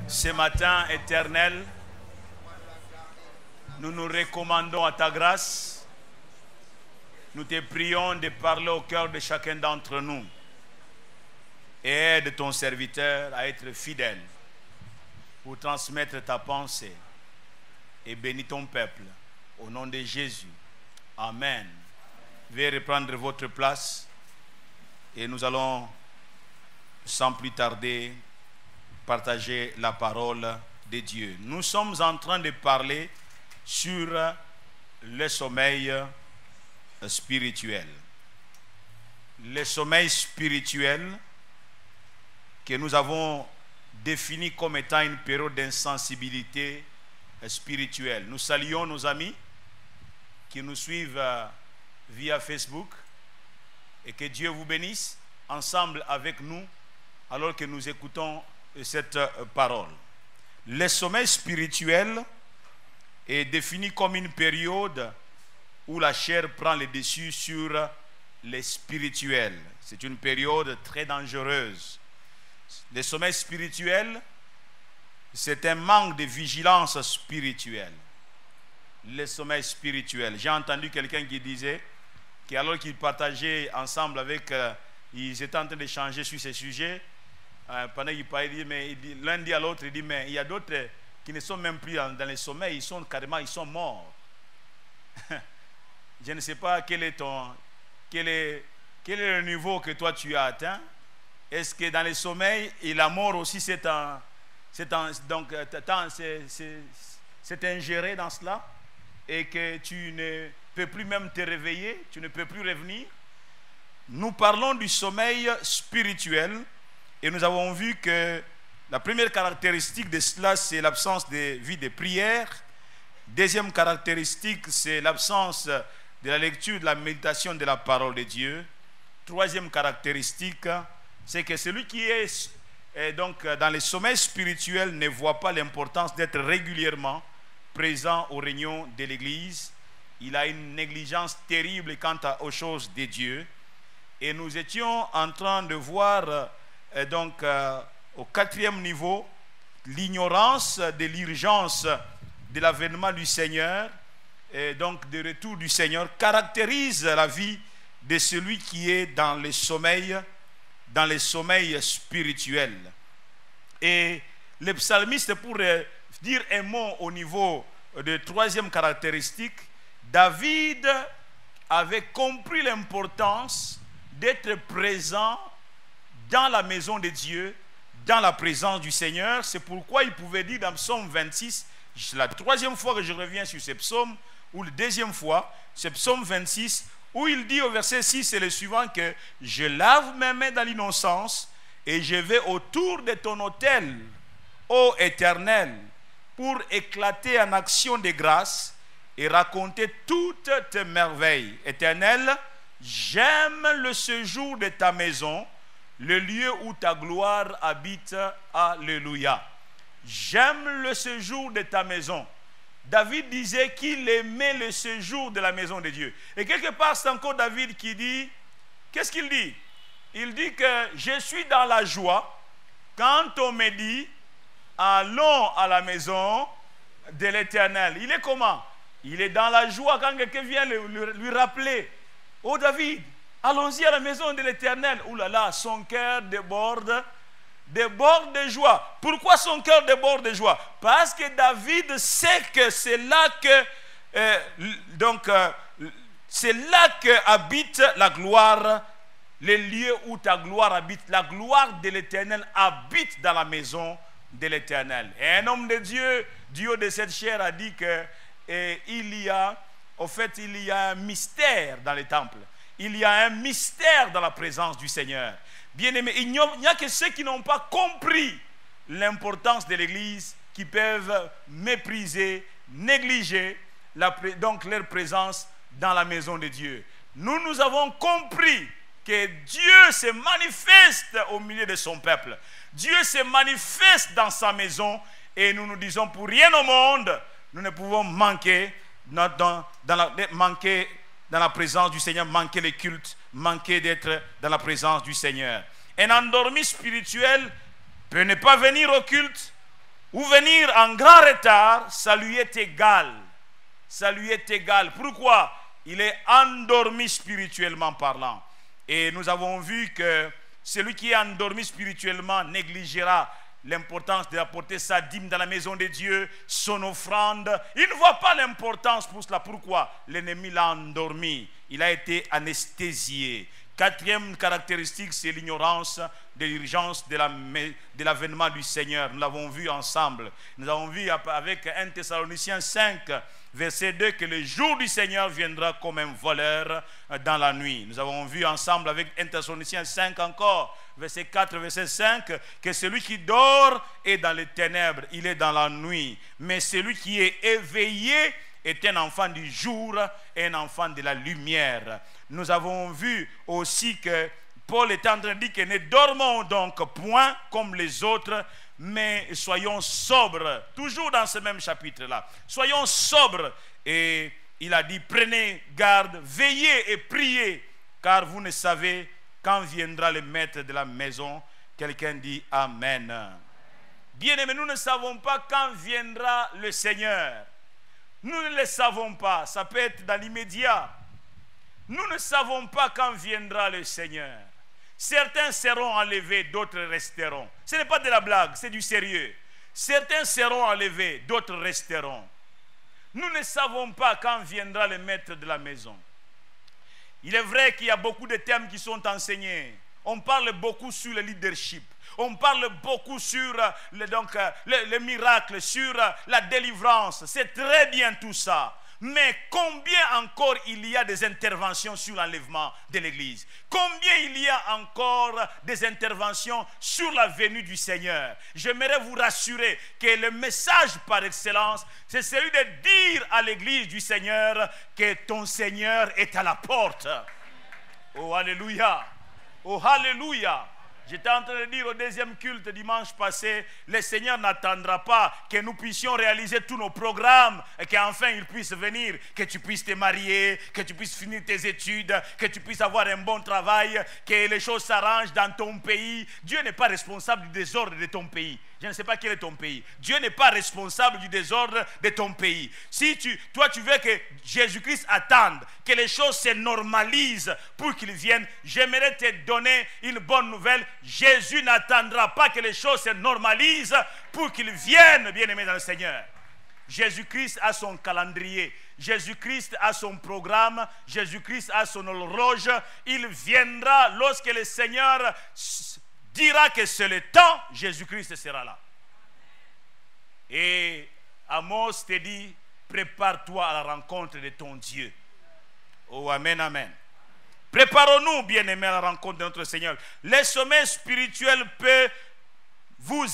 Ce matin, Éternel, nous nous recommandons à ta grâce. Nous te prions de parler au cœur de chacun d'entre nous. Et aide ton serviteur à être fidèle pour transmettre ta pensée. Et bénis ton peuple. Au nom de Jésus. Amen. Veuillez reprendre votre place. Et nous allons, sans plus tarder, partager la parole de Dieu. Nous sommes en train de parler sur le sommeil spirituel. Le sommeil spirituel que nous avons défini comme étant une période d'insensibilité spirituelle. Nous saluons nos amis qui nous suivent via Facebook et que Dieu vous bénisse ensemble avec nous alors que nous écoutons cette parole. Le sommeil spirituel est défini comme une période où la chair prend le dessus sur le spirituel. C'est une période très dangereuse. Le sommeil spirituel, c'est un manque de vigilance spirituelle. Le sommeil spirituel. J'ai entendu quelqu'un qui disait qu'alors qu'ils partageaient ensemble avec, ils étaient en train d'échanger sur ces sujets, pendant qu'il parlait, l'un dit à l'autre, il dit, mais il y a d'autres qui ne sont même plus dans le sommeil, ils sont carrément, ils sont morts. Je ne sais pas quel est le niveau que toi tu as atteint. Est-ce que dans le sommeil, et la mort aussi c'est ingéré dans cela, et que tu ne peux plus même te réveiller, tu ne peux plus revenir? Nous parlons du sommeil spirituel. Et nous avons vu que la première caractéristique de cela, c'est l'absence de vie de prière. Deuxième caractéristique, c'est l'absence de la lecture, de la méditation de la parole de Dieu. Troisième caractéristique, c'est que celui qui est donc dans le sommeil spirituel ne voit pas l'importance d'être régulièrement présent aux réunions de l'Église. Il a une négligence terrible quant aux choses de Dieu. Et nous étions en train de voir au quatrième niveau, l'ignorance de l'urgence de l'avènement du Seigneur et donc du retour du Seigneur caractérise la vie de celui qui est dans le sommeil spirituel. Et le psalmiste, pour dire un mot au niveau de troisième caractéristique, David avait compris l'importance d'être présent dans la maison de Dieu, dans la présence du Seigneur. C'est pourquoi il pouvait dire dans Psaume 26, c'est la troisième fois que je reviens sur ce psaume, ou la deuxième fois, c'est Psaume 26, où il dit au verset 6, c'est le suivant, que je lave mes mains dans l'innocence et je vais autour de ton autel, ô Éternel, pour éclater en action de grâce et raconter toutes tes merveilles. Éternel, j'aime le séjour de ta maison, le lieu où ta gloire habite. Alléluia. J'aime le séjour de ta maison. David disait qu'il aimait le séjour de la maison de Dieu. Et quelque part, c'est encore David qui dit, qu'est-ce qu'il dit? Il dit que je suis dans la joie quand on me dit, allons à la maison de l'Éternel. Il est comment? Il est dans la joie quand quelqu'un vient lui rappeler, oh David, allons-y à la maison de l'Éternel. Ouh là là, son cœur déborde de joie. Pourquoi son cœur déborde de joie? Parce que David sait que c'est là c'est là que habite la gloire, le lieu où ta gloire habite. La gloire de l'Éternel habite dans la maison de l'Éternel. Et un homme de Dieu, Dieu de cette chair, a dit que il y a un mystère dans le temple. Il y a un mystère dans la présence du Seigneur. Bien-aimés, il n'y a que ceux qui n'ont pas compris l'importance de l'Église qui peuvent mépriser, négliger donc leur présence dans la maison de Dieu. Nous avons compris que Dieu se manifeste au milieu de son peuple. Dieu se manifeste dans sa maison et nous nous disons pour rien au monde, nous ne pouvons manquer dans la présence du Seigneur, manquer le culte, manquer d'être dans la présence du Seigneur. Un endormi spirituel peut ne pas venir au culte, ou venir en grand retard, ça lui est égal. Ça lui est égal. Pourquoi? Il est endormi spirituellement parlant. Et nous avons vu que celui qui est endormi spirituellement négligera l'importance d'apporter sa dîme dans la maison de Dieu, son offrande. Il ne voit pas l'importance pour cela. Pourquoi? L'ennemi l'a endormi. Il a été anesthésié. Quatrième caractéristique, c'est l'ignorance de l'urgence de l'avènement du Seigneur. Nous l'avons vu ensemble. Nous avons vu avec 1 Thessaloniciens 5, verset 2, que le jour du Seigneur viendra comme un voleur dans la nuit. Nous avons vu ensemble avec 1 Thessaloniciens 5 encore, verset 4, verset 5, que celui qui dort est dans les ténèbres, il est dans la nuit. Mais celui qui est éveillé est un enfant du jour et un enfant de la lumière. Nous avons vu aussi que Paul est en train de dire que ne dormons donc point comme les autres, mais soyons sobres. Toujours dans ce même chapitre-là. Soyons sobres. Et il a dit, prenez garde, veillez et priez, car vous ne savez quand viendra le maître de la maison. Quelqu'un dit Amen. Bien-aimés, nous ne savons pas quand viendra le Seigneur. Nous ne le savons pas. Ça peut être dans l'immédiat. Nous ne savons pas quand viendra le Seigneur. Certains seront enlevés, d'autres resteront. Ce n'est pas de la blague, c'est du sérieux. Certains seront enlevés, d'autres resteront. Nous ne savons pas quand viendra le maître de la maison. Il est vrai qu'il y a beaucoup de thèmes qui sont enseignés. On parle beaucoup sur le leadership. On parle beaucoup sur le miracle, sur la délivrance. C'est très bien tout ça. Mais combien encore il y a des interventions sur l'enlèvement de l'Église? Combien il y a encore des interventions sur la venue du Seigneur? J'aimerais vous rassurer que le message par excellence, c'est celui de dire à l'Église du Seigneur que ton Seigneur est à la porte. Oh, alléluia! Oh, alléluia! J'étais en train de dire au deuxième culte dimanche passé, le Seigneur n'attendra pas que nous puissions réaliser tous nos programmes et qu'enfin il puisse venir, que tu puisses te marier, que tu puisses finir tes études, que tu puisses avoir un bon travail, que les choses s'arrangent dans ton pays. Dieu n'est pas responsable du désordre de ton pays. Je ne sais pas quel est ton pays. Dieu n'est pas responsable du désordre de ton pays. Si toi tu veux que Jésus-Christ attende, que les choses se normalisent pour qu'il vienne, j'aimerais te donner une bonne nouvelle. Jésus n'attendra pas que les choses se normalisent pour qu'il vienne, bien-aimé dans le Seigneur. Jésus-Christ a son calendrier. Jésus-Christ a son programme. Jésus-Christ a son horloge. Il viendra lorsque le Seigneur dira que c'est le temps, Jésus-Christ sera là. Et Amos te dit, prépare-toi à la rencontre de ton Dieu. Oh, amen, amen. Préparons-nous, bien-aimés, à la rencontre de notre Seigneur. Le sommeil spirituel peut vous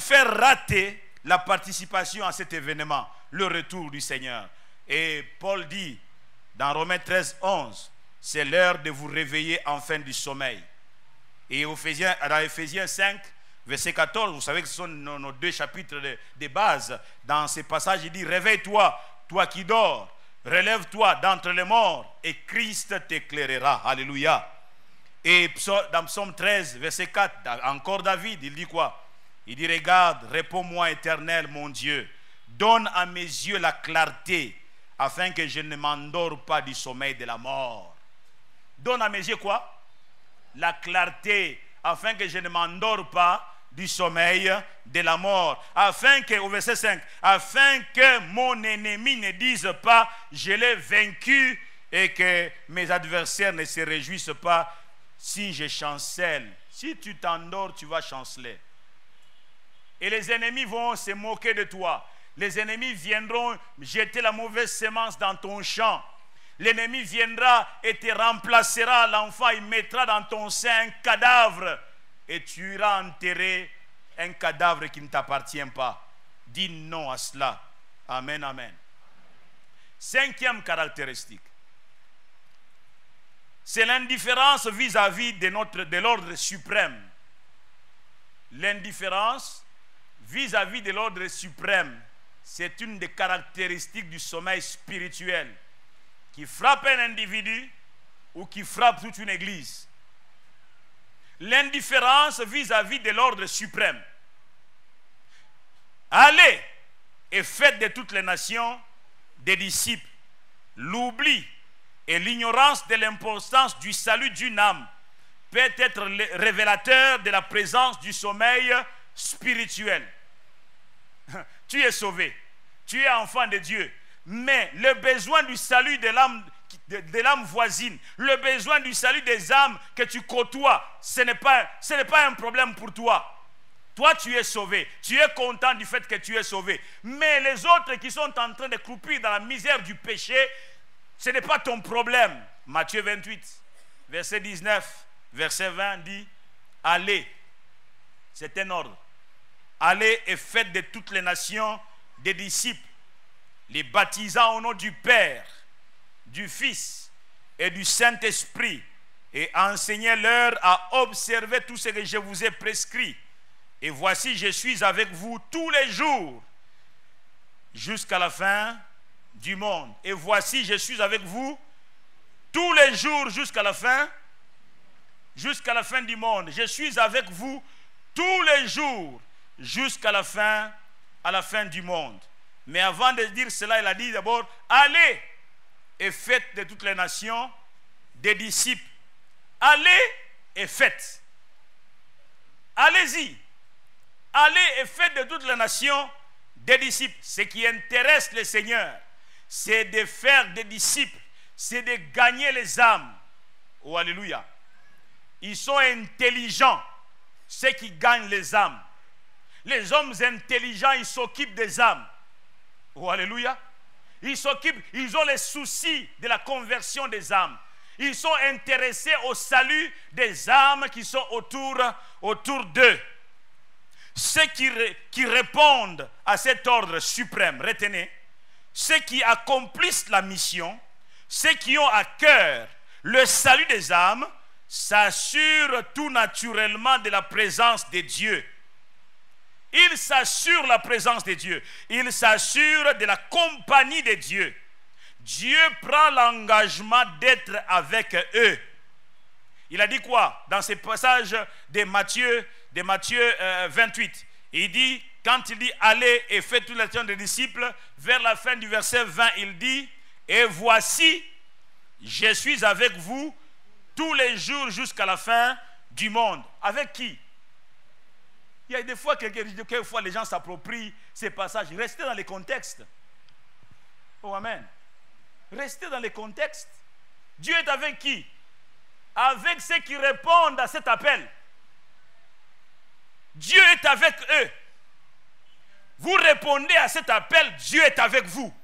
faire rater la participation à cet événement, le retour du Seigneur. Et Paul dit, dans Romains 13, 11, c'est l'heure de vous réveiller enfin du sommeil. Et dans Éphésiens 5, verset 14, vous savez que ce sont nos deux chapitres de base. Dans ces passages, il dit, réveille-toi, toi qui dors, relève-toi d'entre les morts, et Christ t'éclairera. Alléluia. Et dans Psaume 13, verset 4, encore David, il dit quoi? Il dit, regarde, réponds-moi, Éternel, mon Dieu, donne à mes yeux la clarté, afin que je ne m'endors pas du sommeil de la mort. Donne à mes yeux quoi? La clarté, afin que je ne m'endors pas du sommeil de la mort. Afin que, au verset 5, afin que mon ennemi ne dise pas, je l'ai vaincu, et que mes adversaires ne se réjouissent pas si je chancelle. Si tu t'endors, tu vas chanceler. Et les ennemis vont se moquer de toi. Les ennemis viendront jeter la mauvaise semence dans ton champ. L'ennemi viendra et te remplacera, l'enfant, il mettra dans ton sein un cadavre. Et tu iras enterrer un cadavre qui ne t'appartient pas. Dis non à cela. Amen, amen. Cinquième caractéristique. C'est l'indifférence vis-à-vis de l'ordre suprême. L'indifférence vis-à-vis de l'ordre suprême, c'est une des caractéristiques du sommeil spirituel qui frappe un individu ou qui frappe toute une église. L'indifférence vis-à-vis de l'ordre suprême. et faites de toutes les nations des disciples. L'oubli et l'ignorance de l'importance du salut d'une âme peut être révélateur de la présence du sommeil spirituel. Tu es sauvé, tu es enfant de Dieu, mais le besoin du salut de l'âme voisine, le besoin du salut des âmes que tu côtoies, ce n'est pas un problème pour toi. Toi, tu es sauvé, tu es content du fait que tu es sauvé, mais les autres qui sont en train de croupir dans la misère du péché, ce n'est pas ton problème. Matthieu 28, verset 19, verset 20 dit, allez, c'est un ordre, allez et faites de toutes les nations des disciples, les baptisant au nom du Père, du Fils et du Saint-Esprit, et enseignez-leur à observer tout ce que je vous ai prescrit. Et voici, je suis avec vous tous les jours jusqu'à la fin du monde. Et voici, je suis avec vous tous les jours jusqu'à la fin du monde. Je suis avec vous tous les jours jusqu'à la fin du monde. Mais avant de dire cela, il a dit d'abord, allez et faites de toutes les nations des disciples. Allez et faites. Allez-y. Allez et faites de toutes les nations des disciples. Ce qui intéresse le Seigneur, c'est de faire des disciples, c'est de gagner les âmes. Oh, alléluia. Ils sont intelligents, ceux qui gagnent les âmes. Les hommes intelligents, ils s'occupent des âmes. Oh, alléluia. Ils ont les soucis de la conversion des âmes. Ils sont intéressés au salut des âmes qui sont autour d'eux. Ceux qui répondent à cet ordre suprême, retenez, ceux qui accomplissent la mission, ceux qui ont à cœur le salut des âmes, s'assurent tout naturellement de la présence de Dieu. Ils s'assurent la présence de Dieu. Ils s'assurent de la compagnie de Dieu. Dieu prend l'engagement d'être avec eux. Il a dit quoi dans ce passage de Matthieu 28? Il dit, quand il dit allez et faites toute l'action des disciples, vers la fin du verset 20, il dit, et voici, je suis avec vous tous les jours jusqu'à la fin du monde. Avec qui? Il y a des fois, quelquefois les gens s'approprient ces passages. Restez dans les contextes. Oh, amen. Restez dans les contextes. Dieu est avec qui? Avec ceux qui répondent à cet appel. Dieu est avec eux. Vous répondez à cet appel, Dieu est avec vous.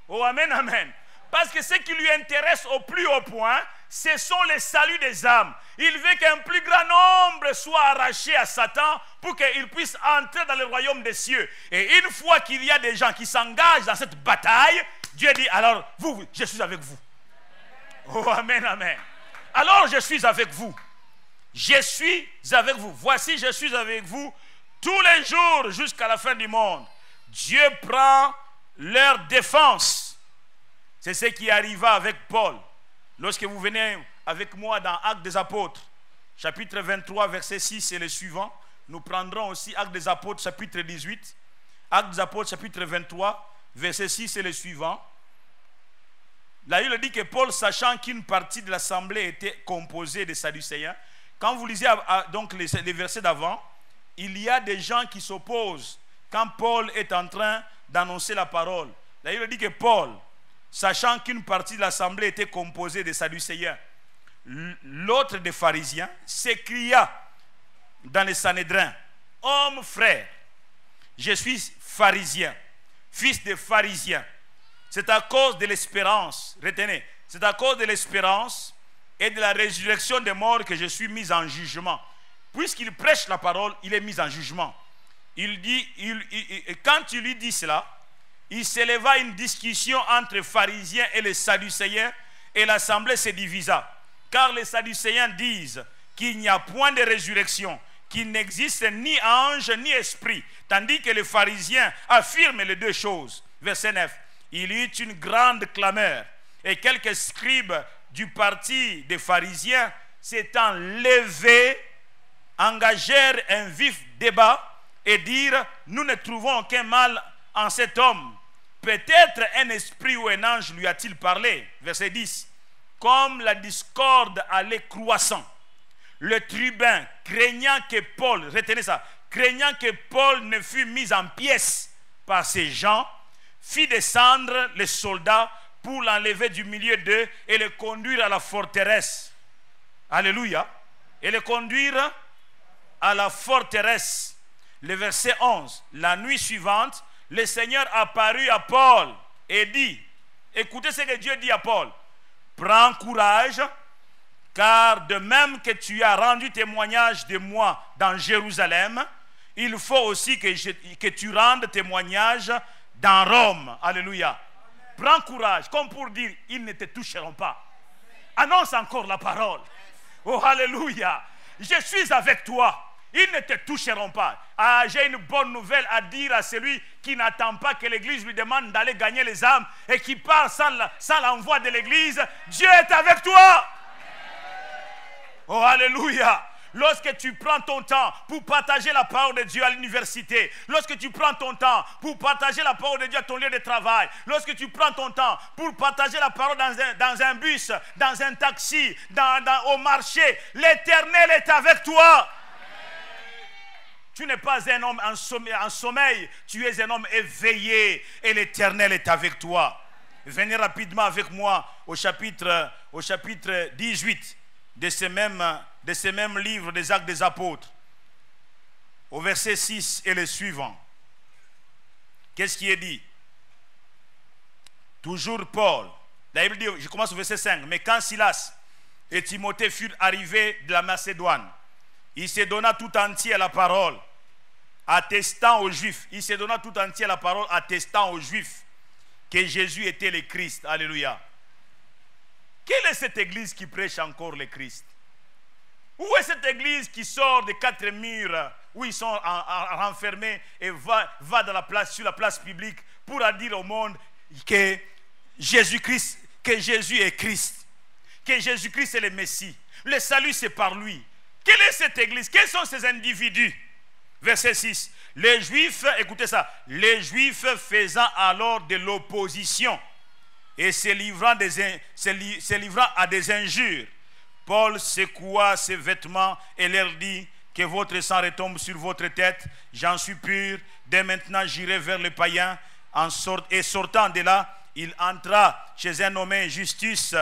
Oh, amen, amen. Parce que ce qui lui intéresse au plus haut point, ce sont les saluts des âmes. Il veut qu'un plus grand nombre soit arraché à Satan pour qu'il puisse entrer dans le royaume des cieux. Et une fois qu'il y a des gens qui s'engagent dans cette bataille, Dieu dit, alors vous, je suis avec vous. Oh, amen, amen. Alors je suis avec vous. Je suis avec vous. Voici, je suis avec vous tous les jours jusqu'à la fin du monde. Dieu prend leur défense. C'est ce qui arriva avec Paul. Lorsque vous venez avec moi dans Actes des Apôtres, chapitre 23, verset 6 et le suivant, nous prendrons aussi Actes des Apôtres, chapitre 18. Actes des Apôtres, chapitre 23, verset 6 et le suivant. Là, il dit que Paul, sachant qu'une partie de l'assemblée était composée de Sadducéens, quand vous lisez donc les versets d'avant, il y a des gens qui s'opposent quand Paul est en train d'annoncer la parole. Là, il dit que Paul, sachant qu'une partie de l'assemblée était composée de Sadducéens, l'autre des pharisiens, s'écria dans les Sanhédrins, « Homme frère, je suis pharisien, fils de pharisien. C'est à cause de l'espérance, retenez, c'est à cause de l'espérance et de la résurrection des morts que je suis mis en jugement. » Puisqu'il prêche la parole, il est mis en jugement. Il dit, quand il lui dit cela, il s'éleva une discussion entre les pharisiens et les sadducéens, et l'assemblée se divisa. Car les sadducéens disent qu'il n'y a point de résurrection, qu'il n'existe ni ange ni esprit, tandis que les pharisiens affirment les deux choses. Verset 9. Il y eut une grande clameur, et quelques scribes du parti des pharisiens s'étant levés, engagèrent un vif débat et dirent, nous ne trouvons aucun mal en cet homme? Peut-être un esprit ou un ange lui a-t-il parlé. Verset 10. Comme la discorde allait croissant, le tribun, craignant que Paul, retenez ça, craignant que Paul ne fût mis en pièces par ces gens, fit descendre les soldats pour l'enlever du milieu d'eux et le conduire à la forteresse. Alléluia. Et le conduire à la forteresse. Le verset 11. La nuit suivante, le Seigneur apparut à Paul et dit, écoutez ce que Dieu dit à Paul, prends courage, car de même que tu as rendu témoignage de moi dans Jérusalem, il faut aussi que tu rendes témoignage dans Rome. Alléluia. Amen. Prends courage, comme pour dire, ils ne te toucheront pas. Annonce encore la parole. Oh, alléluia. Je suis avec toi. Ils ne te toucheront pas. Ah, j'ai une bonne nouvelle à dire à celui qui n'attend pas que l'église lui demande d'aller gagner les âmes et qui part sans l'envoi de l'église. Dieu est avec toi. Oh, alléluia. Lorsque tu prends ton temps pour partager la parole de Dieu à l'université, lorsque tu prends ton temps pour partager la parole de Dieu à ton lieu de travail, lorsque tu prends ton temps pour partager la parole dans un bus, dans un taxi, au marché, l'Éternel est avec toi. Tu n'es pas un homme en sommeil, tu es un homme éveillé et l'Éternel est avec toi. Venez rapidement avec moi au chapitre 18 de ce même livre des Actes des Apôtres, au verset 6 et le suivant. Qu'est-ce qui est dit? Toujours Paul. La Bible dit, je commence au verset 5. Mais quand Silas et Timothée furent arrivés de la Macédoine, il se donna tout entier à la parole, attestant aux Juifs. Il se donna tout entier à la parole, attestant aux Juifs que Jésus était le Christ. Alléluia. Quelle est cette église qui prêche encore le Christ? Où est cette église qui sort des quatre murs où ils sont renfermés et va dans la place, sur la place publique pour dire au monde que Jésus-Christ, que Jésus est Christ, que Jésus-Christ est le Messie. Le salut c'est par lui. Quelle est cette église? Quels sont ces individus? Verset 6. Les Juifs, écoutez ça, les Juifs faisant alors de l'opposition et se livrant à des injures, Paul secoua ses vêtements et leur dit que votre sang retombe sur votre tête. J'en suis pur. Dès maintenant, j'irai vers les païens. Et sortant de là, il entra chez un nommé Justus,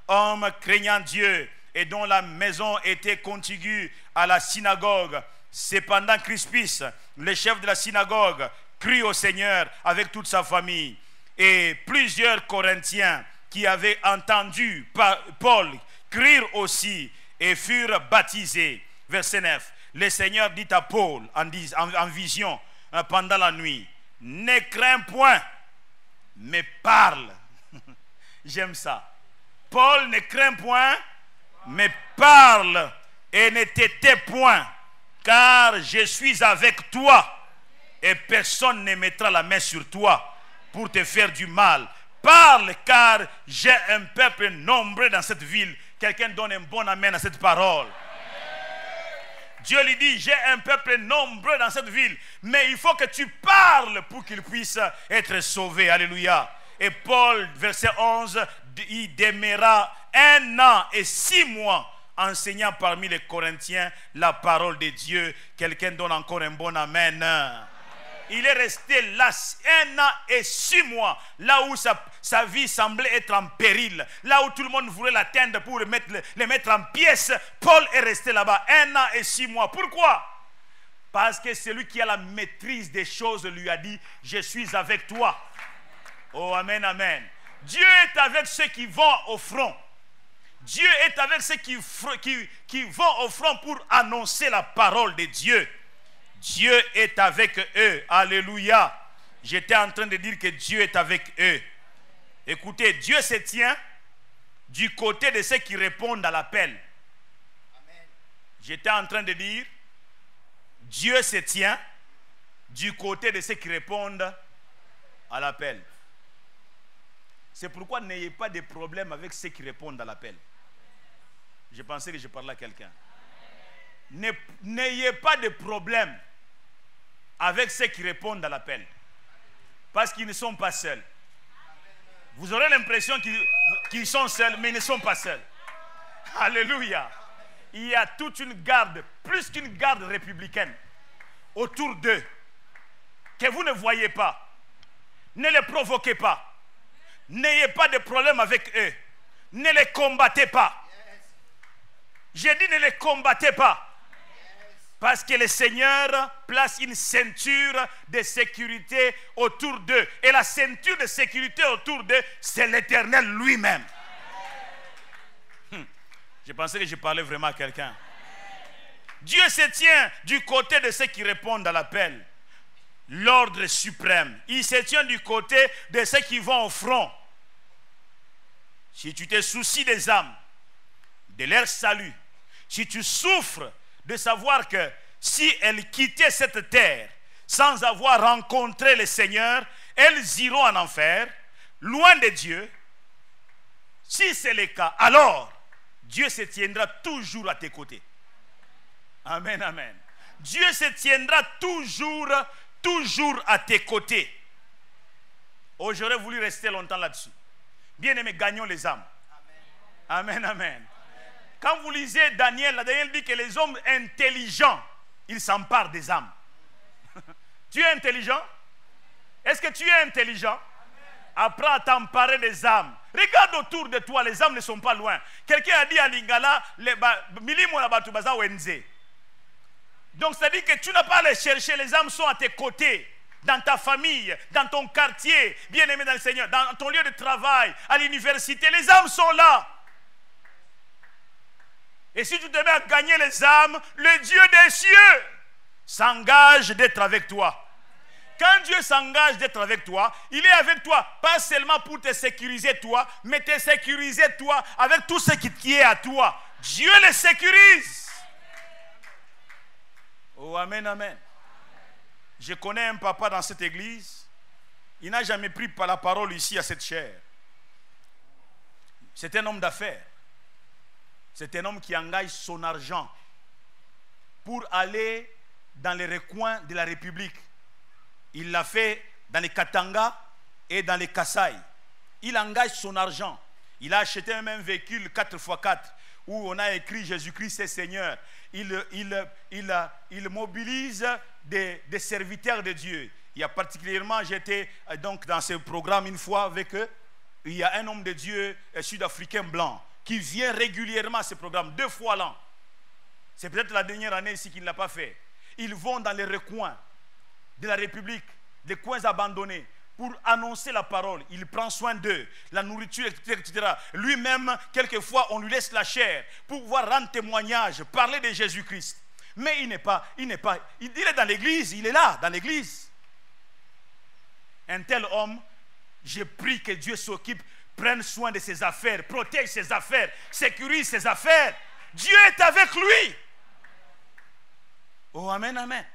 homme craignant Dieu, et dont la maison était contiguë à la synagogue. Cependant, Crispus, le chef de la synagogue, crut au Seigneur avec toute sa famille. Et plusieurs Corinthiens qui avaient entendu Paul crurent aussi et furent baptisés. Verset 9. Le Seigneur dit à Paul en vision pendant la nuit, ne crains point, mais parle. J'aime ça. Paul ne craint point, mais parle et ne te tais point, car je suis avec toi et personne ne mettra la main sur toi pour te faire du mal. Parle, car j'ai un peuple nombreux dans cette ville. Quelqu'un donne un bon amen à cette parole. Dieu lui dit, j'ai un peuple nombreux dans cette ville, mais il faut que tu parles pour qu'il puisse être sauvé. Alléluia. Et Paul, verset 11, il demeura 1 an et 6 mois enseignant parmi les Corinthiens la parole de Dieu. Quelqu'un donne encore un bon amen. Il est resté là 1 an et 6 mois, là où sa vie semblait être en péril, là où tout le monde voulait l'atteindre pour le mettre en pièces. Paul est resté là-bas 1 an et 6 mois. Pourquoi? Parce que celui qui a la maîtrise des choses lui a dit, je suis avec toi. Oh, amen, amen. Dieu est avec ceux qui vont au front. Dieu est avec ceux qui vont au front pour annoncer la parole de Dieu. Dieu est avec eux. Alléluia. J'étais en train de dire que Dieu est avec eux. Écoutez, Dieu se tient du côté de ceux qui répondent à l'appel. J'étais en train de dire, Dieu se tient du côté de ceux qui répondent à l'appel. C'est pourquoi n'ayez pas de problème avec ceux qui répondent à l'appel. Je pensais que je parlais à quelqu'un. N'ayez pas de problème avec ceux qui répondent à l'appel. Parce qu'ils ne sont pas seuls. Vous aurez l'impression qu'ils sont seuls, mais ils ne sont pas seuls. Alléluia. Il y a toute une garde, plus qu'une garde républicaine, autour d'eux, que vous ne voyez pas. Ne les provoquez pas. N'ayez pas de problème avec eux. Ne les combattez pas. J'ai dit ne les combattez pas. Parce que le Seigneur place une ceinture de sécurité autour d'eux. Et la ceinture de sécurité autour d'eux, c'est l'Éternel lui-même. Je pensais que je parlais vraiment à quelqu'un. Dieu se tient du côté de ceux qui répondent à l'appel. L'ordre suprême. Il se tient du côté de ceux qui vont au front. Si tu te soucies des âmes, de leur salut, si tu souffres de savoir que si elles quittaient cette terre sans avoir rencontré le Seigneur, elles iront en enfer, loin de Dieu. Si c'est le cas, alors Dieu se tiendra toujours à tes côtés. Amen, amen. Dieu se tiendra toujours à tes côtés. Oh, j'aurais voulu rester longtemps là-dessus. Bien aimé, gagnons les âmes. Amen, amen. Quand vous lisez Daniel, Daniel dit que les hommes intelligents, ils s'emparent des âmes. Tu es intelligent? Est-ce que tu es intelligent? Apprends à t'emparer des âmes. Regarde autour de toi, les âmes ne sont pas loin. Quelqu'un a dit à Lingala, donc ça dit que tu n'as pas à les chercher, les âmes sont à tes côtés. Dans ta famille, dans ton quartier, bien aimé dans le Seigneur, dans ton lieu de travail, à l'université, les âmes sont là. Et si tu te mets à gagner les âmes, le Dieu des cieux s'engage d'être avec toi. Quand Dieu s'engage d'être avec toi, il est avec toi, pas seulement pour te sécuriser toi, mais te sécuriser toi avec tout ce qui est à toi. Dieu les sécurise. Oh, amen, amen. Je connais un papa dans cette église. Il n'a jamais pris la parole ici à cette chaire. C'est un homme d'affaires. C'est un homme qui engage son argent pour aller dans les recoins de la République. Il l'a fait dans les Katanga et dans les Kasaï. Il engage son argent. Il a acheté un même véhicule 4x4 où on a écrit Jésus-Christ est Seigneur. Il mobilise des serviteurs de Dieu. Il y a particulièrement, j'étais donc dans ce programme une fois avec eux. Il y a un homme de Dieu sud-africain blanc qui vient régulièrement à ce programme 2 fois l'an. C'est peut-être la dernière année ici qu'il ne l'a pas fait. Ils vont dans les recoins de la République, des coins abandonnés, pour annoncer la parole. Il prend soin d'eux, la nourriture, etc. Lui-même, quelquefois, on lui laisse la chair pour pouvoir rendre témoignage, parler de Jésus-Christ. Mais il est dans l'église, il est là, dans l'église. Un tel homme, je prie que Dieu s'occupe, prenne soin de ses affaires, protège ses affaires, sécurise ses affaires. Dieu est avec lui. Oh, amen, amen.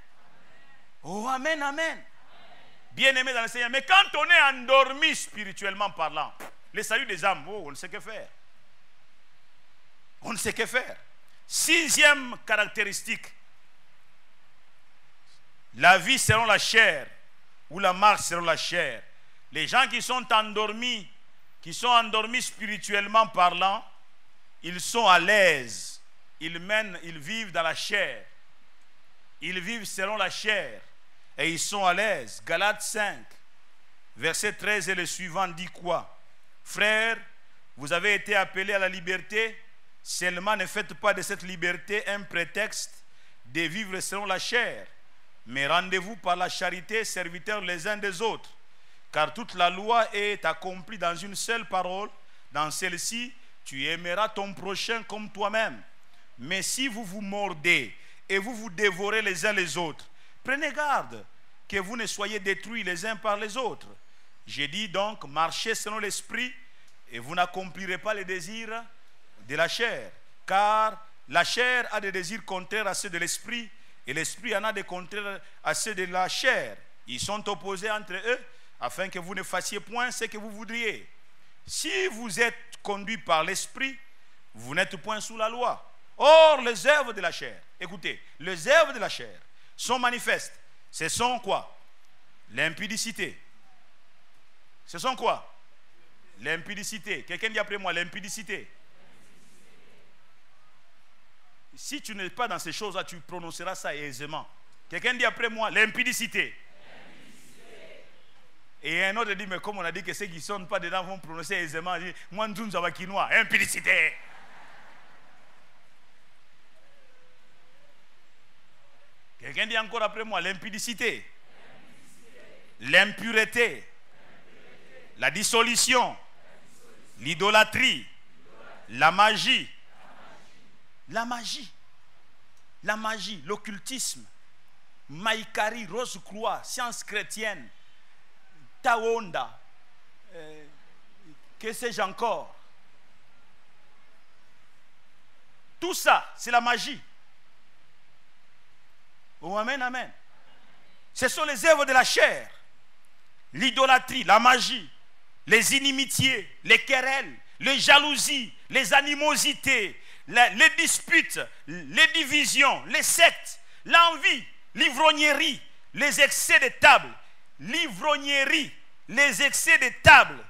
Oh, amen, amen. Bien-aimé dans le Seigneur. Mais quand on est endormi spirituellement parlant, le salut des âmes, oh, on ne sait que faire. On ne sait que faire. 6e caractéristique. La vie selon la chair ou la marche selon la chair. Les gens qui sont endormis spirituellement parlant, ils sont à l'aise. Ils vivent dans la chair. Ils vivent selon la chair. Et ils sont à l'aise. Galates 5, verset 13 et le suivant dit quoi? Frères, vous avez été appelés à la liberté. Seulement ne faites pas de cette liberté un prétexte de vivre selon la chair. Mais rendez-vous par la charité, serviteurs les uns des autres. Car toute la loi est accomplie dans une seule parole. Dans celle-ci, tu aimeras ton prochain comme toi-même. Mais si vous vous mordez et vous vous dévorez les uns les autres, prenez garde que vous ne soyez détruits les uns par les autres. J'ai dit donc, marchez selon l'esprit et vous n'accomplirez pas les désirs de la chair. Car la chair a des désirs contraires à ceux de l'esprit et l'esprit en a des contraires à ceux de la chair. Ils sont opposés entre eux afin que vous ne fassiez point ce que vous voudriez. Si vous êtes conduit par l'esprit, vous n'êtes point sous la loi. Or, les œuvres de la chair, écoutez, les œuvres de la chair sont manifestes. Ce sont quoi? L'impudicité, Ce sont quoi? L'impudicité. Quelqu'un dit après moi l'impudicité. Si tu n'es pas dans ces choses-là, tu prononceras ça aisément. Quelqu'un dit après moi l'impudicité. Et un autre dit, mais comme on a dit que ceux qui ne sont pas dedans vont prononcer aisément, dit, moi, impudicité. Quelqu'un dit encore après moi l'impudicité. L'impureté. La dissolution. L'idolâtrie. La magie. La magie. La magie, l'occultisme. Maïkari, Rose-Croix, science chrétienne. Tawonda, que sais-je encore? Tout ça, c'est la magie. Oh, amen, amen. Ce sont les œuvres de la chair. L'idolâtrie, la magie, les inimitiés, les querelles, les jalousies, les animosités, les disputes, les divisions, les sectes, l'envie, l'ivrognerie, les excès de table, l'ivrognerie, les excès de table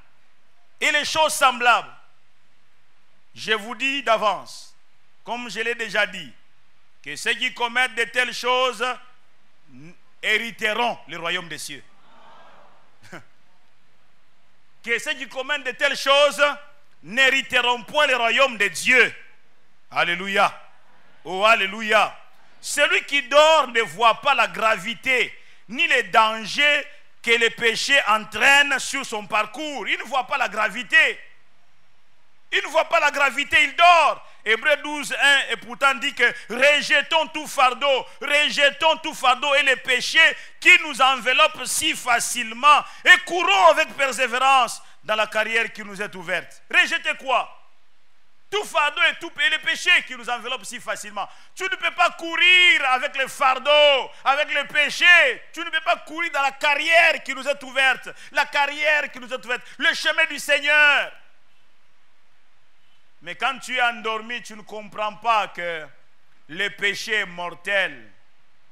et les choses semblables. Je vous dis d'avance, comme je l'ai déjà dit, que ceux qui commettent de telles choses hériteront le royaume des cieux. Que ceux qui commettent de telles choses n'hériteront point le royaume de Dieu. Alléluia. Oh, alléluia. Celui qui dort ne voit pas la gravité ni les dangers que le péché entraîne sur son parcours. Il ne voit pas la gravité. Il ne voit pas la gravité, il dort. Hébreux 12, 1, et pourtant dit que rejetons tout fardeau et les péchés qui nous enveloppent si facilement et courons avec persévérance dans la carrière qui nous est ouverte. Rejetez quoi? Tout fardeau et les péchés qui nous enveloppent si facilement. Tu ne peux pas courir avec les fardeaux, avec les péchés. Tu ne peux pas courir dans la carrière qui nous est ouverte. La carrière qui nous est ouverte. Le chemin du Seigneur. Mais quand tu es endormi, tu ne comprends pas que le péché est mortel.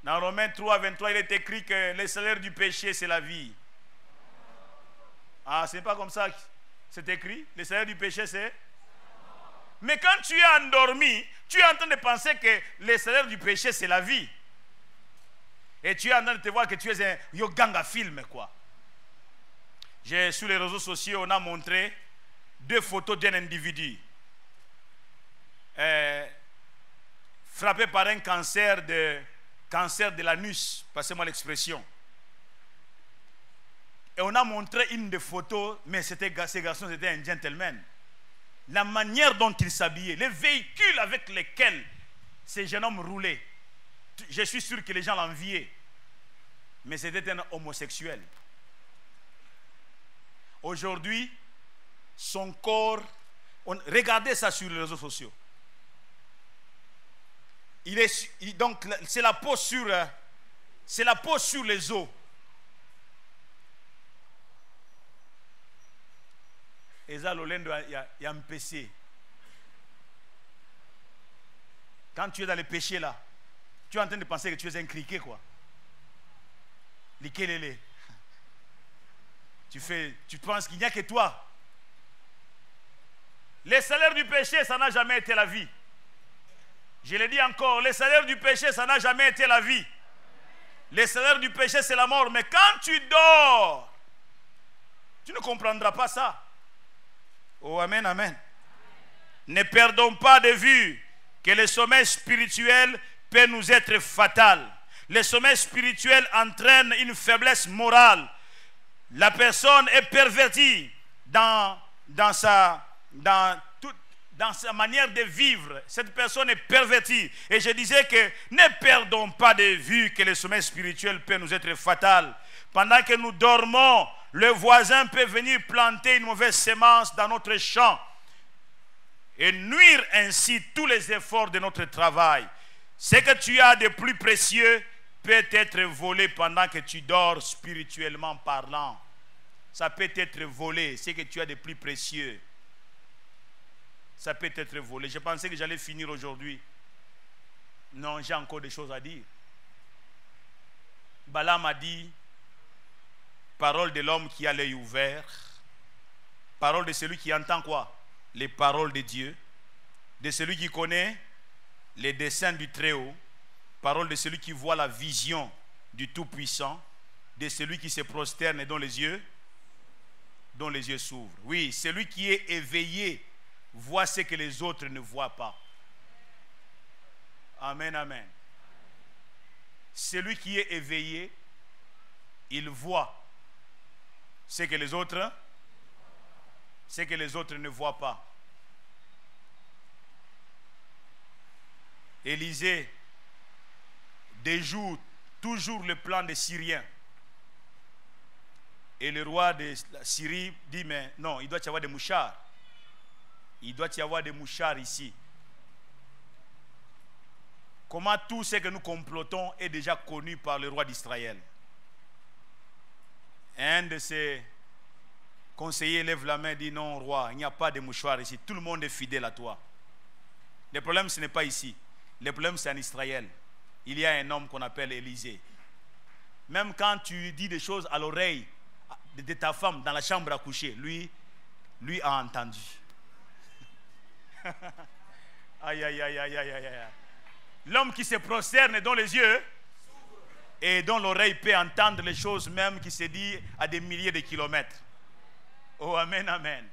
Dans Romains 3, 23, il est écrit que le salaire du péché, c'est la vie. Ah, ce n'est pas comme ça que c'est écrit. Le salaire du péché, c'est... Mais quand tu es endormi, tu es en train de penser que le salaire du péché, c'est la vie. Et tu es en train de te voir que tu es un yoganga film, quoi. Sur les réseaux sociaux, on a montré 2 photos d'un individu frappé par un cancer de l'anus, passez-moi l'expression. Et on a montré une des photos, mais ces garçons étaient un gentleman. La manière dont ils s'habillaient, les véhicules avec lesquels ces jeunes hommes roulaient, je suis sûr que les gens l'enviaient. Mais c'était un homosexuel. Aujourd'hui, son corps, regardez ça sur les réseaux sociaux. Donc c'est la peau sur les os. Et ça, l'olendo, il y a un péché. Quand tu es dans le péché là, tu es en train de penser que tu es un criquet, quoi. Likelele. Tu penses qu'il n'y a que toi. Le salaire du péché, ça n'a jamais été la vie. Je le dis encore, le salaire du péché, ça n'a jamais été la vie. Le salaire du péché, c'est la mort. Mais quand tu dors, tu ne comprendras pas ça. Oh, amen, amen. Ne perdons pas de vue que le sommeil spirituel peut nous être fatal. Le sommeil spirituel entraîne une faiblesse morale. La personne est pervertie dans sa manière de vivre. Cette personne est pervertie. Et je disais que ne perdons pas de vue que le sommeil spirituel peut nous être fatal. Pendant que nous dormons, le voisin peut venir planter une mauvaise sémence dans notre champ et nuire ainsi tous les efforts de notre travail. Ce que tu as de plus précieux peut être volé pendant que tu dors, spirituellement parlant. Ça peut être volé. Ce que tu as de plus précieux, ça peut être volé. Je pensais que j'allais finir aujourd'hui. Non, j'ai encore des choses à dire. Balaam a dit, parole de l'homme qui a l'œil ouvert, Parole de celui qui entend quoi? Les paroles de Dieu. De celui qui connaît les desseins du Très-Haut. Parole de celui qui voit la vision du Tout-Puissant. De celui qui se prosterne et dont les yeux s'ouvrent. Oui, celui qui est éveillé voit ce que les autres ne voient pas. Amen, amen. Celui qui est éveillé, il voit ce que les autres ne voient pas. Élisée déjoue toujours le plan des Syriens. Et le roi de la Syrie dit, mais non, il doit y avoir des mouchards. Il doit y avoir des mouchards ici. Comment tout ce que nous complotons est déjà connu par le roi d'Israël. Un de ses conseillers lève la main et dit, non roi, il n'y a pas de mouchoirs ici. Tout le monde est fidèle à toi. Le problème, ce n'est pas ici. Le problème, c'est en Israël. Il y a un homme qu'on appelle Élisée. Même quand tu dis des choses à l'oreille de ta femme dans la chambre à coucher, lui a entendu. Aïe, aïe, aïe, aïe, aïe, aïe. L'homme qui se prosterne dont les yeux et dont l'oreille peut entendre les choses même qui se disent à des milliers de kilomètres. Oh, amen, amen.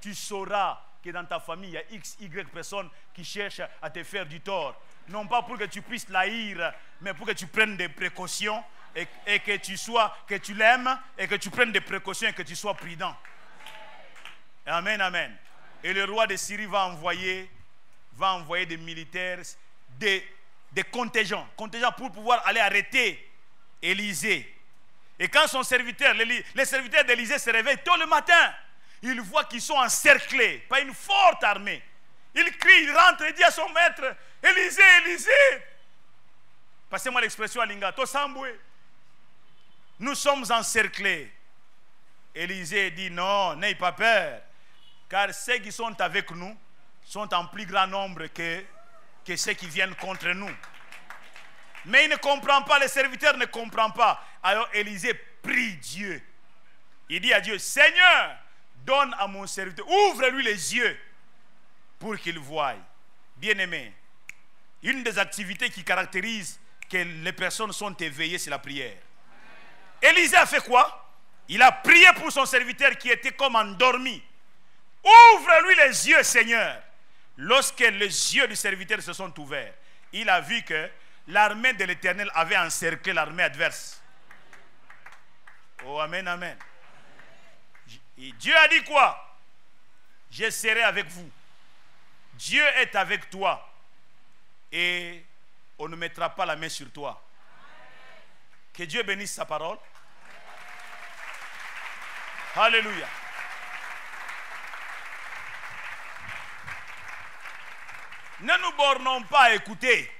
Tu sauras que dans ta famille, il y a X, Y personnes qui cherchent à te faire du tort. Non pas pour que tu puisses l'haïr, mais pour que tu prennes des précautions et que tu l'aimes et que tu prennes des précautions et que tu sois prudent. Amen, amen. Et le roi de Syrie va envoyer des militaires, des contingents pour pouvoir aller arrêter Élisée. Et quand son serviteur, les serviteurs d'Élisée se réveillent tôt le matin, ils voient qu'ils sont encerclés par une forte armée. Il crie, il rentre et dit à son maître, Élisée, Élisée. Passez-moi l'expression à Linga, Tosamboué. Nous sommes encerclés. Élisée dit, non, n'ayez pas peur. Car ceux qui sont avec nous sont en plus grand nombre que ceux qui viennent contre nous. Mais il ne comprend pas, le serviteur ne comprend pas. Alors Élisée prie Dieu. Il dit à Dieu, Seigneur, donne à mon serviteur, ouvre-lui les yeux pour qu'il voie. Bien-aimé, une des activités qui caractérise que les personnes sont éveillées, c'est la prière. Élisée a fait quoi? Il a prié pour son serviteur qui était comme endormi. Ouvre-lui les yeux, Seigneur. Lorsque les yeux du serviteur se sont ouverts, il a vu que l'armée de l'Éternel avait encerclé l'armée adverse. Oh, amen, amen. Et Dieu a dit quoi? Je serai avec vous. Dieu est avec toi. Et on ne mettra pas la main sur toi. Que Dieu bénisse sa parole. Alléluia. Ne nous bornons pas à écouter.